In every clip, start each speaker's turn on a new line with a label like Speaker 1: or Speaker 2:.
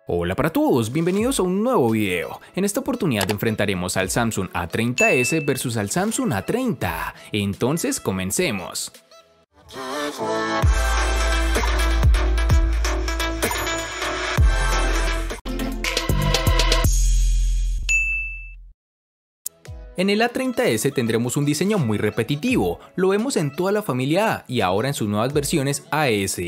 Speaker 1: Hola para todos, bienvenidos a un nuevo video. En esta oportunidad enfrentaremos al Samsung A30s versus al Samsung A30. Entonces comencemos. En el A30s tendremos un diseño muy repetitivo, lo vemos en toda la familia A y ahora en sus nuevas versiones AS.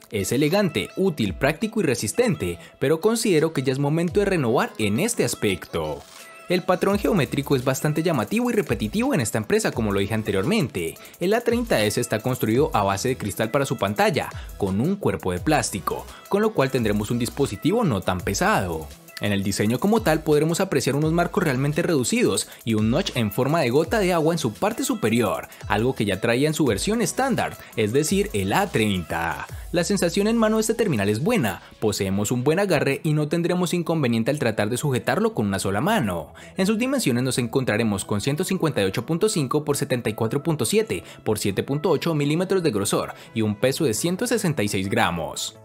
Speaker 1: Es elegante, útil, práctico y resistente, pero considero que ya es momento de renovar en este aspecto. El patrón geométrico es bastante llamativo y repetitivo en esta empresa, como lo dije anteriormente. El A30s está construido a base de cristal para su pantalla, con un cuerpo de plástico, con lo cual tendremos un dispositivo no tan pesado. En el diseño como tal podremos apreciar unos marcos realmente reducidos y un notch en forma de gota de agua en su parte superior, algo que ya traía en su versión estándar, es decir, el A30. La sensación en mano de este terminal es buena, poseemos un buen agarre y no tendremos inconveniente al tratar de sujetarlo con una sola mano. En sus dimensiones nos encontraremos con 158.5 x 74.7 x 7.8 milímetros de grosor y un peso de 166 gramos.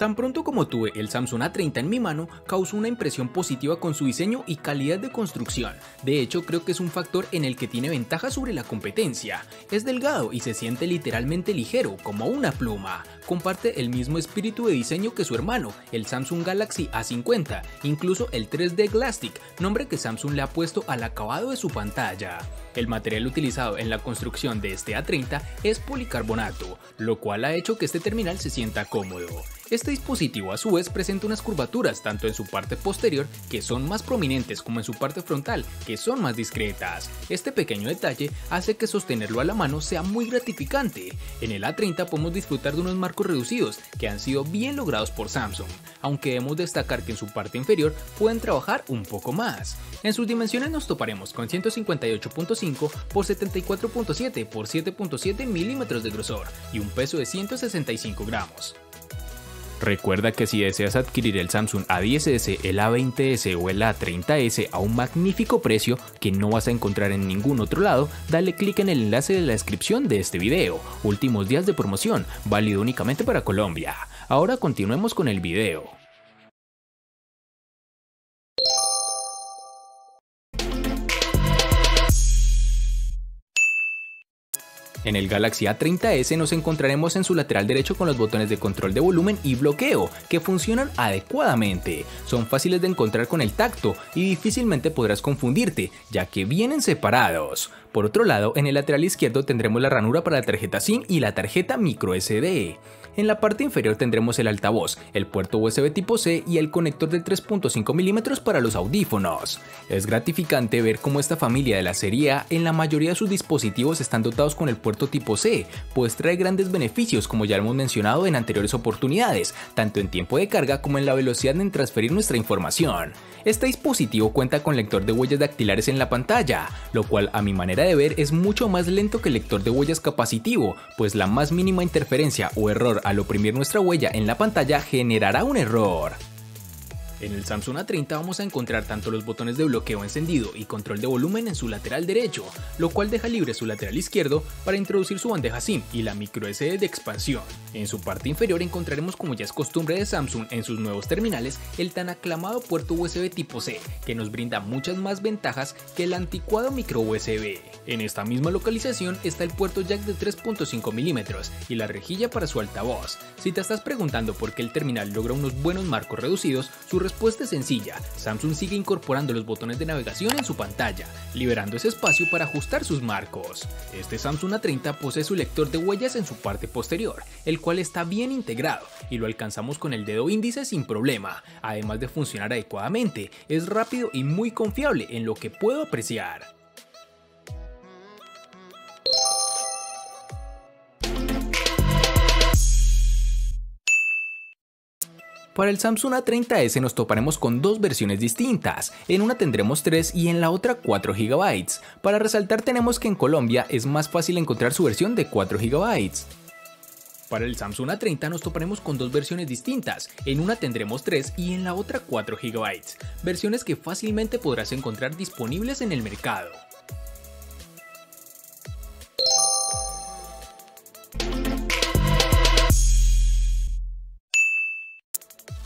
Speaker 1: Tan pronto como tuve el Samsung A30 en mi mano, causó una impresión positiva con su diseño y calidad de construcción. De hecho, creo que es un factor en el que tiene ventaja sobre la competencia. Es delgado y se siente literalmente ligero, como una pluma. Comparte el mismo espíritu de diseño que su hermano, el Samsung Galaxy A50, incluso el 3D Glastic, nombre que Samsung le ha puesto al acabado de su pantalla. El material utilizado en la construcción de este A30 es policarbonato, lo cual ha hecho que este terminal se sienta cómodo. Este dispositivo a su vez presenta unas curvaturas tanto en su parte posterior, que son más prominentes, como en su parte frontal, que son más discretas. Este pequeño detalle hace que sostenerlo a la mano sea muy gratificante. En el A30 podemos disfrutar de unos marcos reducidos que han sido bien logrados por Samsung, aunque debemos destacar que en su parte inferior pueden trabajar un poco más. En sus dimensiones nos toparemos con 158.5 x 74.7 x 7.7 milímetros de grosor y un peso de 165 gramos. Recuerda que si deseas adquirir el Samsung A10s, el A20s o el A30s a un magnífico precio que no vas a encontrar en ningún otro lado, dale clic en el enlace de la descripción de este video. Últimos días de promoción, válido únicamente para Colombia. Ahora continuemos con el video. En el Galaxy A30s nos encontraremos en su lateral derecho con los botones de control de volumen y bloqueo, que funcionan adecuadamente. Son fáciles de encontrar con el tacto y difícilmente podrás confundirte, ya que vienen separados. Por otro lado, en el lateral izquierdo tendremos la ranura para la tarjeta SIM y la tarjeta microSD. En la parte inferior tendremos el altavoz, el puerto USB tipo C y el conector de 3.5 milímetros para los audífonos. Es gratificante ver cómo esta familia de la serie A en la mayoría de sus dispositivos están dotados con el puerto tipo C, pues trae grandes beneficios como ya hemos mencionado en anteriores oportunidades, tanto en tiempo de carga como en la velocidad en transferir nuestra información. Este dispositivo cuenta con lector de huellas dactilares en la pantalla, lo cual a mi manera de ver es mucho más lento que el lector de huellas capacitivo, pues la más mínima interferencia o error al oprimir nuestra huella en la pantalla generará un error. En el Samsung A30 vamos a encontrar tanto los botones de bloqueo encendido y control de volumen en su lateral derecho, lo cual deja libre su lateral izquierdo para introducir su bandeja SIM y la microSD de expansión. En su parte inferior encontraremos, como ya es costumbre de Samsung en sus nuevos terminales, el tan aclamado puerto USB tipo C, que nos brinda muchas más ventajas que el anticuado micro USB. En esta misma localización está el puerto jack de 3.5 milímetros y la rejilla para su altavoz. Si te estás preguntando por qué el terminal logra unos buenos marcos reducidos, su respuesta es sencilla: Samsung sigue incorporando los botones de navegación en su pantalla, liberando ese espacio para ajustar sus marcos. Este Samsung A30 posee su lector de huellas en su parte posterior, el cual está bien integrado y lo alcanzamos con el dedo índice sin problema. Además de funcionar adecuadamente, es rápido y muy confiable en lo que puedo apreciar. Para el Samsung A30s nos toparemos con dos versiones distintas, en una tendremos 3 y en la otra 4 GB. Para resaltar tenemos que en Colombia es más fácil encontrar su versión de 4 GB. Para el Samsung A30 nos toparemos con dos versiones distintas, en una tendremos 3 y en la otra 4 GB, versiones que fácilmente podrás encontrar disponibles en el mercado.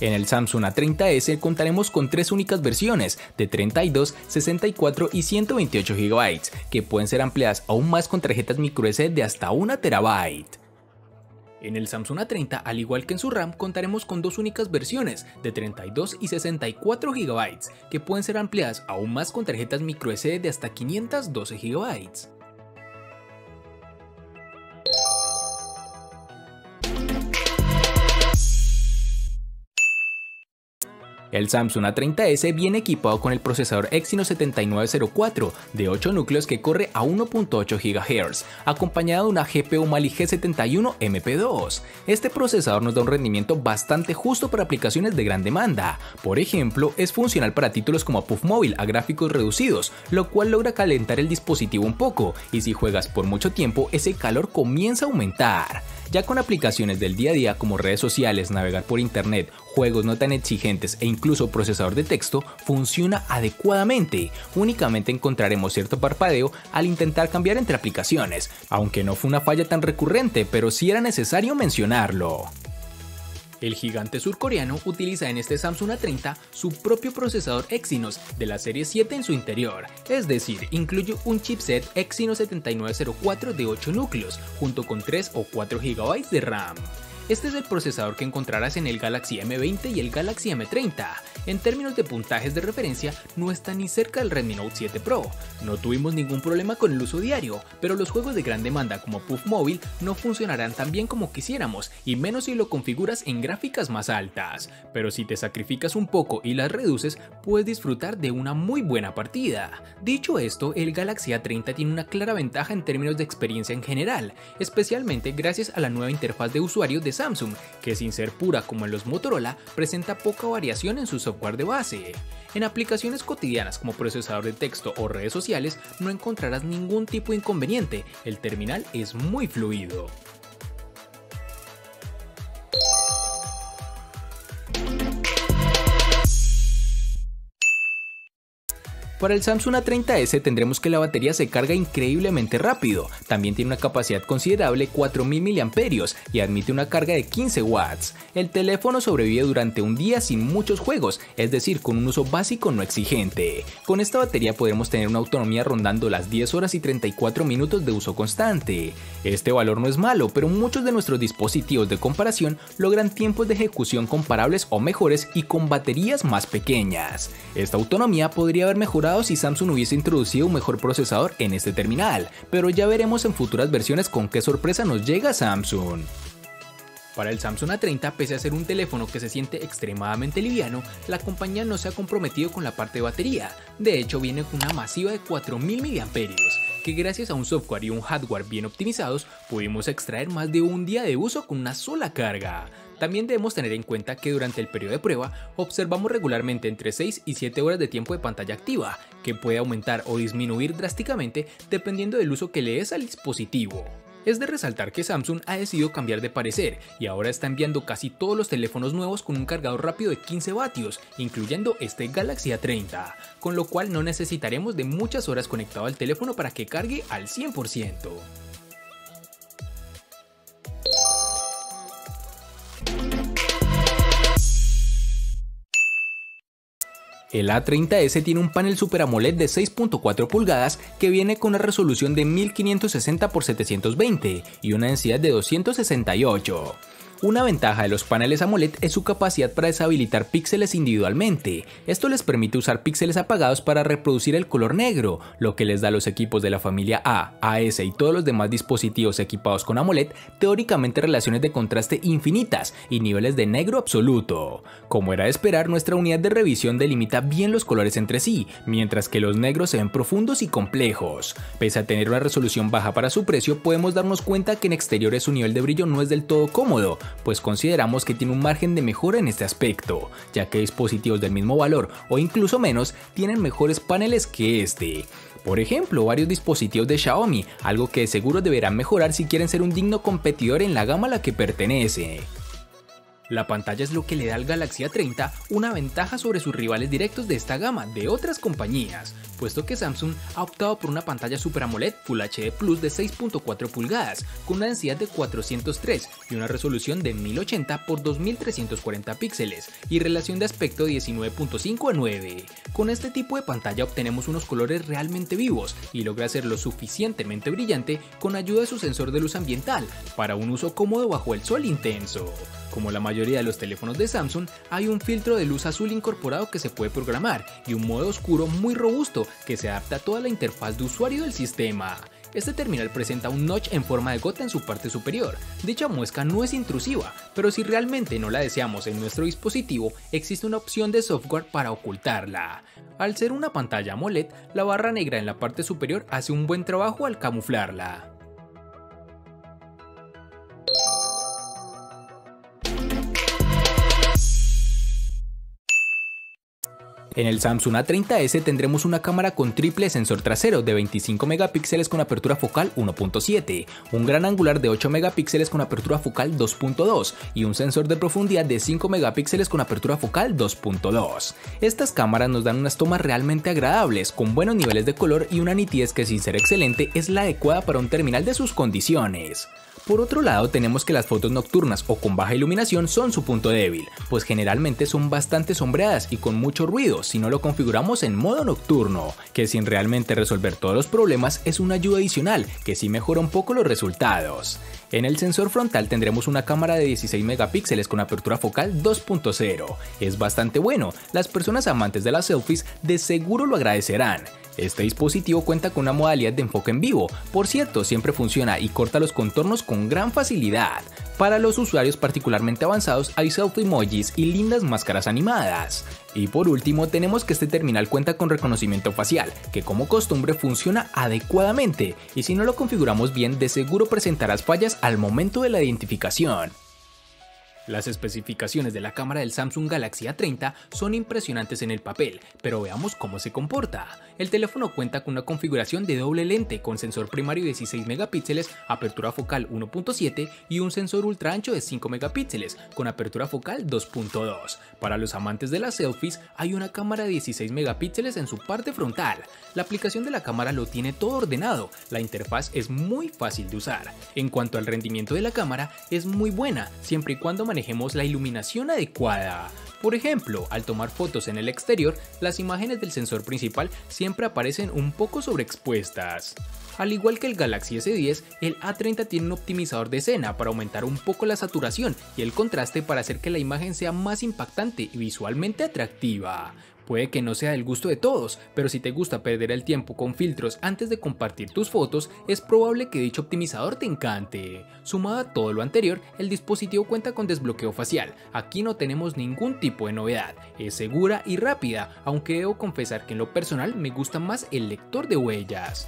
Speaker 1: En el Samsung A30s contaremos con tres únicas versiones de 32, 64 y 128 GB, que pueden ser ampliadas aún más con tarjetas microSD de hasta 1 TB. En el Samsung A30, al igual que en su RAM, contaremos con dos únicas versiones de 32 y 64 GB, que pueden ser ampliadas aún más con tarjetas microSD de hasta 512 GB. El Samsung A30s viene equipado con el procesador Exynos 7904 de 8 núcleos que corre a 1.8 GHz, acompañado de una GPU Mali G71 MP2. Este procesador nos da un rendimiento bastante justo para aplicaciones de gran demanda. Por ejemplo, es funcional para títulos como PUBG Mobile a gráficos reducidos, lo cual logra calentar el dispositivo un poco, y si juegas por mucho tiempo, ese calor comienza a aumentar. Ya con aplicaciones del día a día como redes sociales, navegar por internet, juegos no tan exigentes e incluso procesador de texto, funciona adecuadamente. Únicamente encontraremos cierto parpadeo al intentar cambiar entre aplicaciones, aunque no fue una falla tan recurrente, pero sí era necesario mencionarlo. El gigante surcoreano utiliza en este Samsung A30 su propio procesador Exynos de la serie 7 en su interior, es decir, incluye un chipset Exynos 7904 de 8 núcleos, junto con 3 o 4 GB de RAM. Este es el procesador que encontrarás en el Galaxy M20 y el Galaxy M30. En términos de puntajes de referencia, no está ni cerca del Redmi Note 7 Pro. No tuvimos ningún problema con el uso diario, pero los juegos de gran demanda como PUBG Mobile no funcionarán tan bien como quisiéramos, y menos si lo configuras en gráficas más altas. Pero si te sacrificas un poco y las reduces, puedes disfrutar de una muy buena partida. Dicho esto, el Galaxy A30 tiene una clara ventaja en términos de experiencia en general, especialmente gracias a la nueva interfaz de usuario de Samsung, que sin ser pura como en los Motorola, presenta poca variación en su software de base. En aplicaciones cotidianas como procesador de texto o redes sociales no encontrarás ningún tipo de inconveniente, el terminal es muy fluido. Para el Samsung A30s tendremos que la batería se carga increíblemente rápido, también tiene una capacidad considerable 4000 mAh y admite una carga de 15 watts. El teléfono sobrevive durante un día sin muchos juegos, es decir, con un uso básico no exigente. Con esta batería podremos tener una autonomía rondando las 10 horas y 34 minutos de uso constante. Este valor no es malo, pero muchos de nuestros dispositivos de comparación logran tiempos de ejecución comparables o mejores y con baterías más pequeñas. Esta autonomía podría haber mejorado si Samsung hubiese introducido un mejor procesador en este terminal, pero ya veremos en futuras versiones con qué sorpresa nos llega Samsung. Para el Samsung A30, pese a ser un teléfono que se siente extremadamente liviano, la compañía no se ha comprometido con la parte de batería. De hecho, viene con una masiva de 4000 mAh, que gracias a un software y un hardware bien optimizados, pudimos extraer más de un día de uso con una sola carga. También debemos tener en cuenta que durante el periodo de prueba observamos regularmente entre 6 y 7 horas de tiempo de pantalla activa, que puede aumentar o disminuir drásticamente dependiendo del uso que le des al dispositivo. Es de resaltar que Samsung ha decidido cambiar de parecer y ahora está enviando casi todos los teléfonos nuevos con un cargador rápido de 15 vatios, incluyendo este Galaxy A30, con lo cual no necesitaremos de muchas horas conectado al teléfono para que cargue al 100%. El A30s tiene un panel Super AMOLED de 6.4 pulgadas que viene con una resolución de 1560 x 720 y una densidad de 268. Una ventaja de los paneles AMOLED es su capacidad para deshabilitar píxeles individualmente. Esto les permite usar píxeles apagados para reproducir el color negro, lo que les da a los equipos de la familia A, AS y todos los demás dispositivos equipados con AMOLED teóricamente relaciones de contraste infinitas y niveles de negro absoluto. Como era de esperar, nuestra unidad de revisión delimita bien los colores entre sí, mientras que los negros se ven profundos y complejos. Pese a tener una resolución baja para su precio, podemos darnos cuenta que en exteriores su nivel de brillo no es del todo cómodo, pues consideramos que tiene un margen de mejora en este aspecto, ya que dispositivos del mismo valor o incluso menos tienen mejores paneles que este. Por ejemplo, varios dispositivos de Xiaomi, algo que de seguro deberán mejorar si quieren ser un digno competidor en la gama a la que pertenece. La pantalla es lo que le da al Galaxy A30 una ventaja sobre sus rivales directos de esta gama de otras compañías, puesto que Samsung ha optado por una pantalla Super AMOLED Full HD Plus de 6.4 pulgadas, con una densidad de 403 y una resolución de 1080 x 2340 píxeles y relación de aspecto 19.5:9. Con este tipo de pantalla obtenemos unos colores realmente vivos y logra hacerlo suficientemente brillante con ayuda de su sensor de luz ambiental para un uso cómodo bajo el sol intenso. Como la mayoría de los teléfonos de Samsung, hay un filtro de luz azul incorporado que se puede programar y un modo oscuro muy robusto que se adapta a toda la interfaz de usuario del sistema. Este terminal presenta un notch en forma de gota en su parte superior. Dicha muesca no es intrusiva, pero si realmente no la deseamos en nuestro dispositivo, existe una opción de software para ocultarla. Al ser una pantalla AMOLED, la barra negra en la parte superior hace un buen trabajo al camuflarla. En el Samsung A30s tendremos una cámara con triple sensor trasero de 25 megapíxeles con apertura focal 1.7, un gran angular de 8 megapíxeles con apertura focal 2.2 y un sensor de profundidad de 5 megapíxeles con apertura focal 2.2. Estas cámaras nos dan unas tomas realmente agradables, con buenos niveles de color y una nitidez que, sin ser excelente, es la adecuada para un terminal de sus condiciones. Por otro lado, tenemos que las fotos nocturnas o con baja iluminación son su punto débil, pues generalmente son bastante sombreadas y con mucho ruido si no lo configuramos en modo nocturno, que sin realmente resolver todos los problemas es una ayuda adicional que sí mejora un poco los resultados. En el sensor frontal tendremos una cámara de 16 megapíxeles con apertura focal 2.0. Es bastante bueno, las personas amantes de las selfies de seguro lo agradecerán. Este dispositivo cuenta con una modalidad de enfoque en vivo, por cierto, siempre funciona y corta los contornos con gran facilidad. Para los usuarios particularmente avanzados hay selfie emojis y lindas máscaras animadas. Y por último tenemos que este terminal cuenta con reconocimiento facial, que como costumbre funciona adecuadamente y si no lo configuramos bien de seguro presentarás fallas al momento de la identificación. Las especificaciones de la cámara del Samsung Galaxy A30 son impresionantes en el papel, pero veamos cómo se comporta. El teléfono cuenta con una configuración de doble lente con sensor primario de 16 megapíxeles, apertura focal 1.7 y un sensor ultra ancho de 5 megapíxeles con apertura focal 2.2. Para los amantes de las selfies hay una cámara de 16 megapíxeles en su parte frontal. La aplicación de la cámara lo tiene todo ordenado, la interfaz es muy fácil de usar. En cuanto al rendimiento de la cámara es muy buena, siempre y cuando manejemos la iluminación adecuada. Por ejemplo, al tomar fotos en el exterior, las imágenes del sensor principal siempre aparecen un poco sobreexpuestas. Al igual que el Galaxy S10, el A30 tiene un optimizador de escena para aumentar un poco la saturación y el contraste para hacer que la imagen sea más impactante y visualmente atractiva. Puede que no sea del gusto de todos, pero si te gusta perder el tiempo con filtros antes de compartir tus fotos, es probable que dicho optimizador te encante. Sumado a todo lo anterior, el dispositivo cuenta con desbloqueo facial. Aquí no tenemos ningún tipo de novedad, es segura y rápida, aunque debo confesar que en lo personal me gusta más el lector de huellas.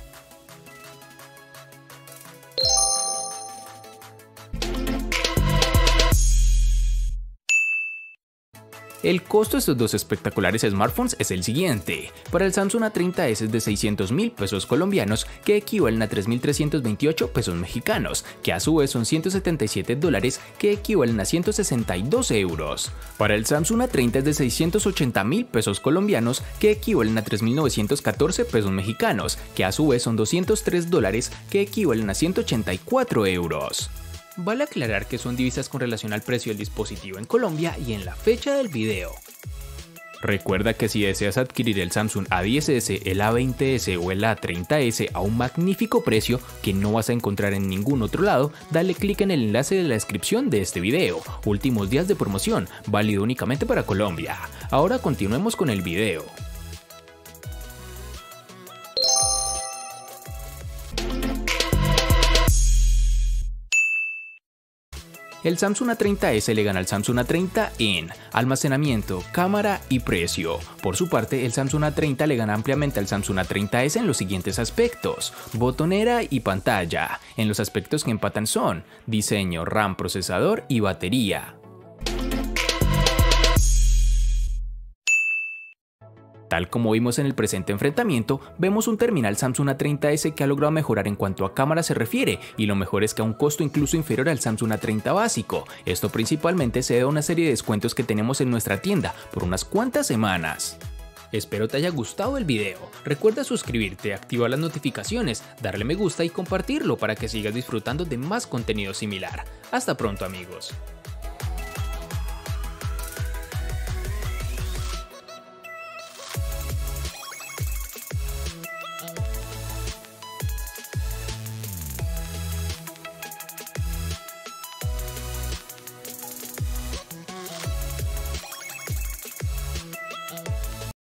Speaker 1: El costo de estos dos espectaculares smartphones es el siguiente. Para el Samsung A30s es de 600.000 pesos colombianos, que equivalen a 3.328 pesos mexicanos, que a su vez son $177, que equivalen a 162 euros. Para el Samsung A30 es de 680.000 pesos colombianos, que equivalen a 3.914 pesos mexicanos, que a su vez son $203, que equivalen a 184 euros. Vale aclarar que son divisas con relación al precio del dispositivo en Colombia y en la fecha del video. Recuerda que si deseas adquirir el Samsung A10s, el A20s o el A30s a un magnífico precio que no vas a encontrar en ningún otro lado, dale clic en el enlace de la descripción de este video. Últimos días de promoción, válido únicamente para Colombia. Ahora continuemos con el video. El Samsung A30s le gana al Samsung A30 en almacenamiento, cámara y precio. Por su parte, el Samsung A30 le gana ampliamente al Samsung A30s en los siguientes aspectos: botonera y pantalla. En los aspectos que empatan son diseño, RAM, procesador y batería. Tal como vimos en el presente enfrentamiento, vemos un terminal Samsung A30s que ha logrado mejorar en cuanto a cámara se refiere, y lo mejor es que a un costo incluso inferior al Samsung A30 básico. Esto principalmente se debe a una serie de descuentos que tenemos en nuestra tienda por unas cuantas semanas. Espero te haya gustado el video. Recuerda suscribirte, activar las notificaciones, darle me gusta y compartirlo para que sigas disfrutando de más contenido similar. Hasta pronto, amigos.